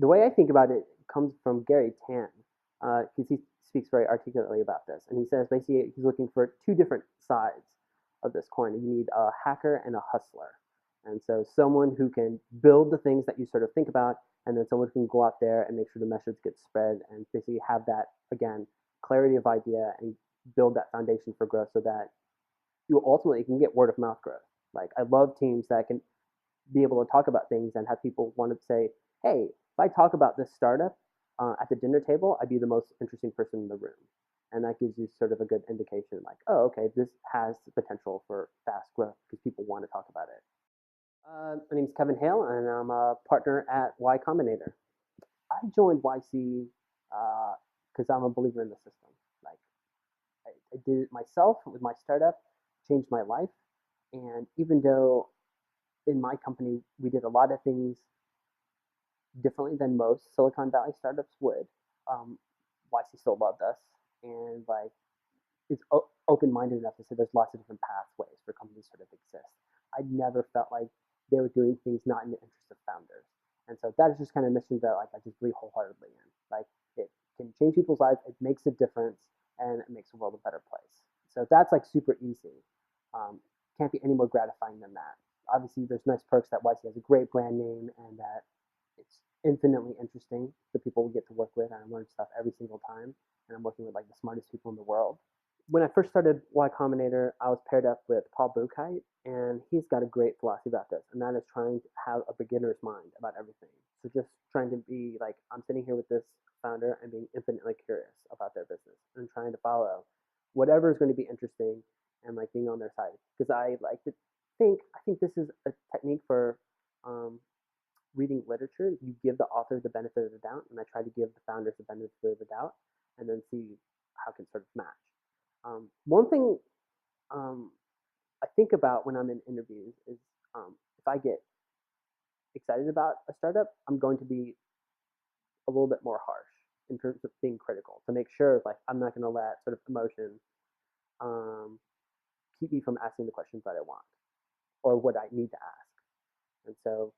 the way I think about it comes from Gary Tan, because he speaks very articulately about this, and he says basically he's looking for two different sides of this coin. You need a hacker and a hustler, and so someone who can build the things that you sort of think about, and then someone who can go out there and make sure the message gets spread, and basically have that again clarity of idea and build that foundation for growth, so that you ultimately can get word of mouth growth. Like I love teams that can be able to talk about things and have people want to say, hey, if I talk about this startup at the dinner table, I'd be the most interesting person in the room. And that gives you sort of a good indication like, oh, okay, this has potential for fast growth because people want to talk about it. My name is Kevin Hale, and I'm a partner at Y Combinator. I joined YC because I'm a believer in the system. Like, I did it myself with my startup, changed my life. And even though in my company we did a lot of things differently than most Silicon Valley startups would, YC still loved us and like is open-minded enough to say there's lots of different pathways for companies to sort of exist. I never felt like they were doing things not in the interest of founders, and so that is just kind of a mission that like I just believe wholeheartedly in. Like it can change people's lives, it makes a difference, and it makes the world a better place. So that's like super easy. Can't be any more gratifying than that. Obviously, there's nice perks that YC has a great brand name and that it's infinitely interesting. The people we get to work with, and I learn stuff every single time. And I'm working with like the smartest people in the world. When I first started Y Combinator, I was paired up with Paul Buchheit, and he's got a great philosophy about this, and that is trying to have a beginner's mind about everything. So just trying to be like, I'm sitting here with this founder and being infinitely curious about their business and trying to follow whatever is going to be interesting and like being on their side. Because I like to I think this is a technique for um, reading literature. You give the author the benefit of the doubt, and I try to give the founders the benefit of the doubt, and then see how it can sort of match. One thing I think about when I'm in interviews is if I get excited about a startup, I'm going to be a little bit more harsh in terms of being critical to make sure like I'm not going to let sort of emotion um, keep me from asking the questions that I want or what I need to ask. And so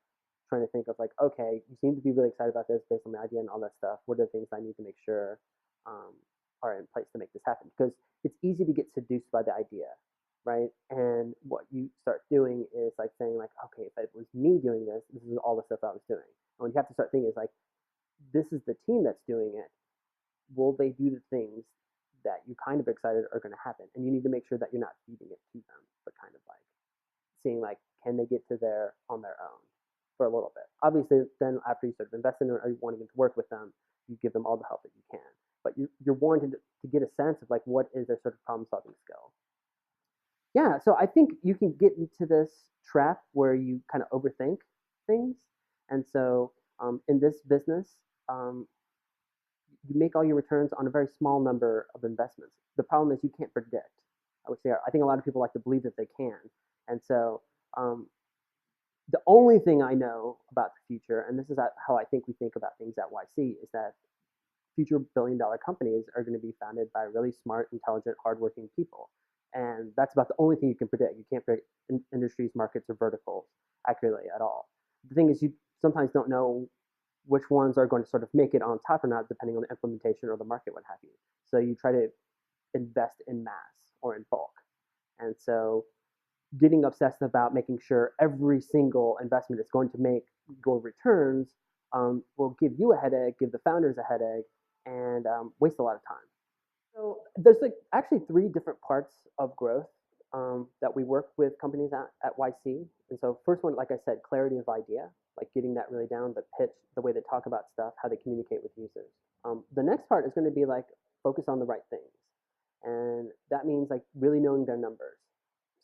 trying to think of like, okay, you seem to be really excited about this based on the idea and all that stuff. What are the things I need to make sure are in place to make this happen? Because it's easy to get seduced by the idea, right? And what you start doing is like saying like, okay, if it was me doing this, this is all the stuff I was doing. And what you have to start thinking is like, this is the team that's doing it. Will they do the things that you kind of excited are going to happen? And you need to make sure that you're not feeding it to them, but kind of like seeing like, can they get to there on their own for a little bit? Obviously, then after you sort of invest in them or you want to work with them, you give them all the help that you can. But you're wanting to get a sense of like what is their sort of problem solving skill. Yeah, so I think you can get into this trap where you kind of overthink things, and so in this business, um, you make all your returns on a very small number of investments. The problem is you can't predict. I would say I think a lot of people like to believe that they can, and so um, the only thing I know about the future, and this is how I think we think about things at YC, is that future billion-dollar companies are going to be founded by really smart, intelligent, hardworking people. And that's about the only thing you can predict. You can't predict industries, markets, or verticals accurately at all. The thing is, you sometimes don't know which ones are going to sort of make it on top or not, depending on the implementation or the market, what have you. So you try to invest in mass or in bulk. And so getting obsessed about making sure every single investment is going to make good returns will give you a headache, give the founders a headache, and waste a lot of time. So there's like actually three different parts of growth that we work with companies at YC. And so first one, like I said, clarity of idea, like getting that really down, the pitch, the way they talk about stuff, how they communicate with users. The next part is going to be like focus on the right things. And that means like really knowing their numbers.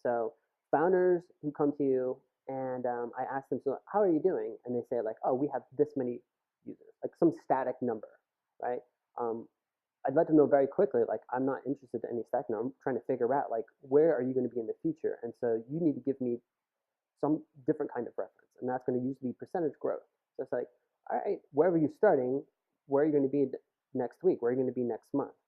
So founders who come to you and I ask them, so how are you doing? And they say like, oh, we have this many users, like some static number, right? I'd let them know very quickly, like, I'm not interested in any static number. I'm trying to figure out, like, where are you going to be in the future? And so you need to give me some different kind of reference. And that's going to usually be percentage growth. So it's like, all right, wherever you're starting, where are you going to be next week? Where are you going to be next month?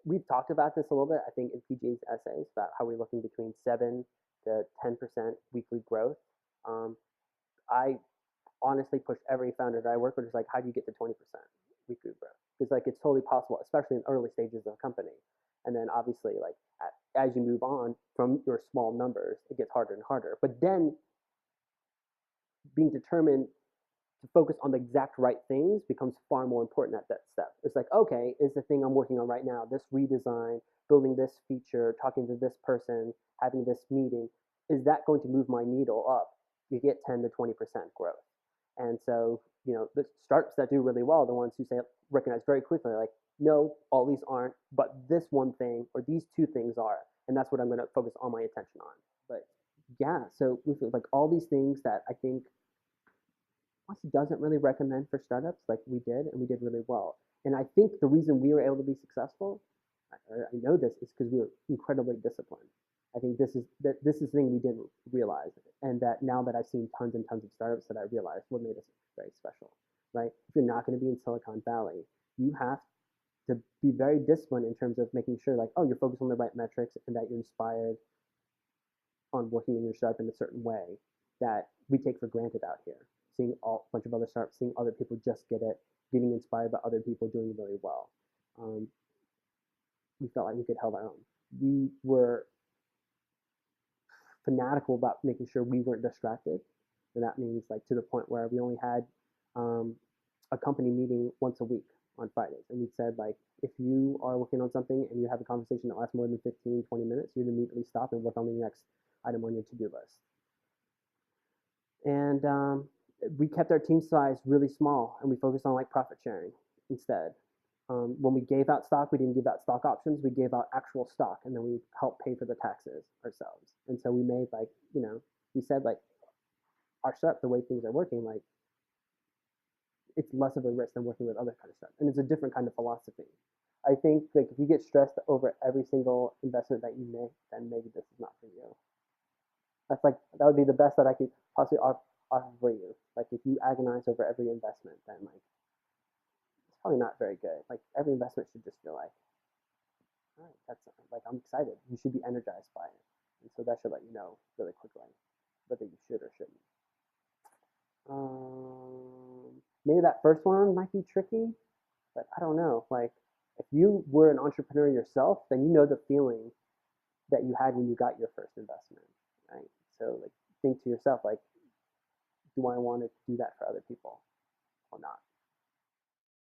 We've talked about this a little bit, I think, in PG's essays about how we're looking between 7 to 10% weekly growth. I honestly push every founder that I work with is like, how do you get to 20% weekly growth? Because like it's totally possible, especially in early stages of a company. And then obviously like as you move on from your small numbers, it gets harder and harder. But then being determined to focus on the exact right things becomes far more important at that step. It's like, okay, is the thing I'm working on right now, this redesign, building this feature, talking to this person, having this meeting, is that going to move my needle up? You get 10 to 20% growth. And so, the startups that do really well, the ones who say recognize very quickly, like, no, all these aren't, but this one thing or these two things are, and that's what I'm going to focus all my attention on. But yeah, so with like all these things that I think doesn't really recommend for startups like we did, and we did really well. And I think the reason we were able to be successful, I know this, is because we were incredibly disciplined. I think this is the thing we didn't realize, and that now that I've seen tons and tons of startups, that I realized what made us very special. Right? If you're not going to be in Silicon Valley, you have to be very disciplined in terms of making sure, like, oh, you're focused on the right metrics, and that you're inspired on working in your startup in a certain way that we take for granted out here. Seeing a bunch of other startups, seeing other people just get it, getting inspired by other people doing really well. We felt like we could hold our own. We were fanatical about making sure we weren't distracted. And that means like to the point where we only had a company meeting once a week on Fridays. And we said, like, if you are working on something and you have a conversation that lasts more than 15, 20 minutes, you'd immediately stop and work on the next item on your to-do list. And we kept our team size really small, and we focused on like profit sharing instead. When we gave out stock, we didn't give out stock options. We gave out actual stock, and then we helped pay for the taxes ourselves. And so we made like, we said like, our startup, the way things are working, like, it's less of a risk than working with other kind of stuff. And it's a different kind of philosophy. I think like if you get stressed over every single investment that you make, then maybe this is not for you. That would be the best that I could possibly offer for you. Like if you agonize over every investment, then like it's probably not very good. Like every investment should just feel like, all right, that's like, I'm excited. You should be energized by it. And so that should let you know really quickly whether you should or shouldn't. Maybe that first one might be tricky, but I don't know. Like if you were an entrepreneur yourself, then you know the feeling that you had when you got your first investment, right? So like think to yourself, like, do I want to do that for other people or not?